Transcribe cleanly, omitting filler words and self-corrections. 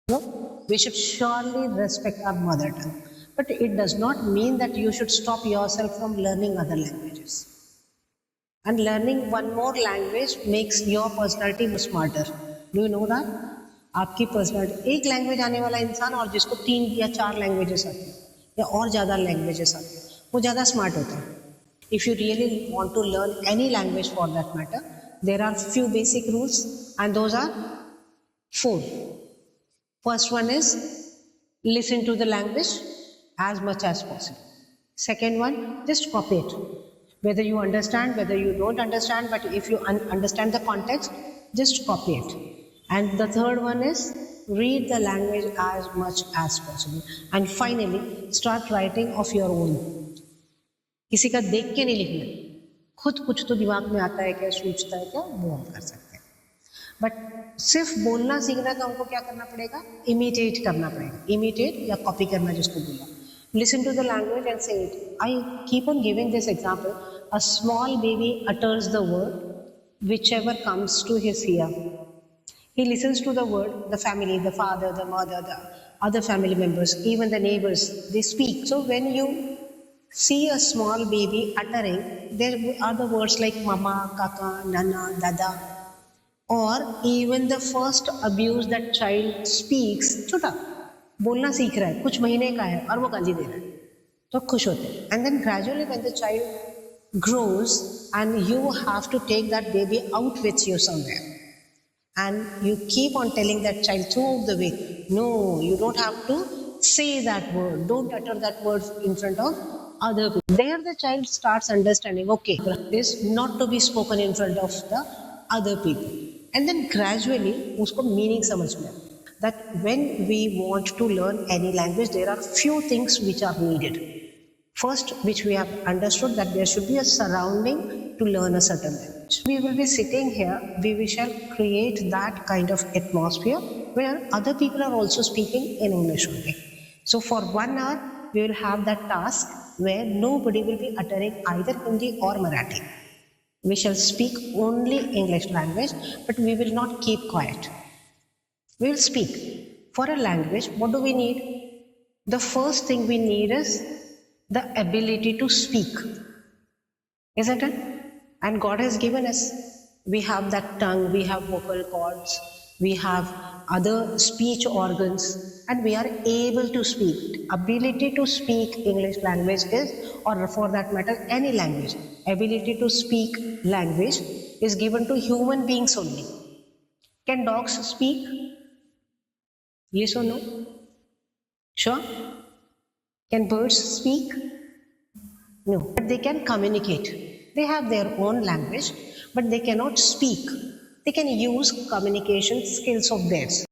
No, we should surely respect our mother tongue. But it does not mean that you should stop yourself from learning other languages. And learning one more language makes your personality smarter. Do you know that? आपकी personality एक language आने वाला इंसान और जिसको 3 या 4 languages आती है या और ज़्यादा लैंग्वेजेस आती है वो ज़्यादा स्मार्ट होता है. If you really want to learn any language for that matter, there are few basic rules and those are 4. First one is listen to the language as much as possible. Second one, just copy it. Whether you understand, whether you don't understand, but if you understand the context, just copy it. And the third one is read the language as much as possible. And finally, start writing of your own. किसी का देख के नहीं लिखना, खुद कुछ तो दिमाग में आता है क्या, सोचता है क्या, वो हम कर सकते हैं. बट सिर्फ बोलना सीखना तो हमको क्या करना पड़ेगा, इमिटेट करना पड़ेगा. इमिटेट या कॉपी करना जिसको बोला. Listen to the language and say it. I keep on giving this example. A small baby utters the word whichever comes to his ear. He listens to the word, the family, the father, the mother, the other family members, even the neighbors, they speak. So when you see a small baby uttering, there are the words like mama, kaka, nana, dada, or even the first abuse that child speaks. छोटा बोलना सीख रहा है, कुछ महीने का है और वो गाली दे रहा है, तो खुश होते हैं. And then gradually when the child grows and you have to take that baby out with you somewhere, and you keep on telling that child throughout the way, no, you don't have to say that word, don't utter that word in front of other people. There the child starts understanding, okay, this not to be spoken in front of the other people. And then gradually usko meaning समझ में आता है that when we want to learn any language, there are few things which are needed. First, which we have understood, that there should be a surrounding to learn a certain language. We will be sitting here, we shall create that kind of atmosphere where other people are also speaking in English only. So for 1 hour, we will have that task where nobody will be uttering either Hindi or Marathi. We shall speak only English language, but we will not keep quiet. We will speak. For a language, what do we need? The first thing we need is the ability to speak, isn't it? And God has given us, we have that tongue, we have vocal cords, we have other speech organs, and we are able to speak. Ability to speak English language is, or for that matter any language, ability to speak language is given to human beings only. Can dogs speak? Yes or no? Sure? Can birds speak? No, but they can communicate. They have their own language, but they cannot speak. They can use communication skills of theirs.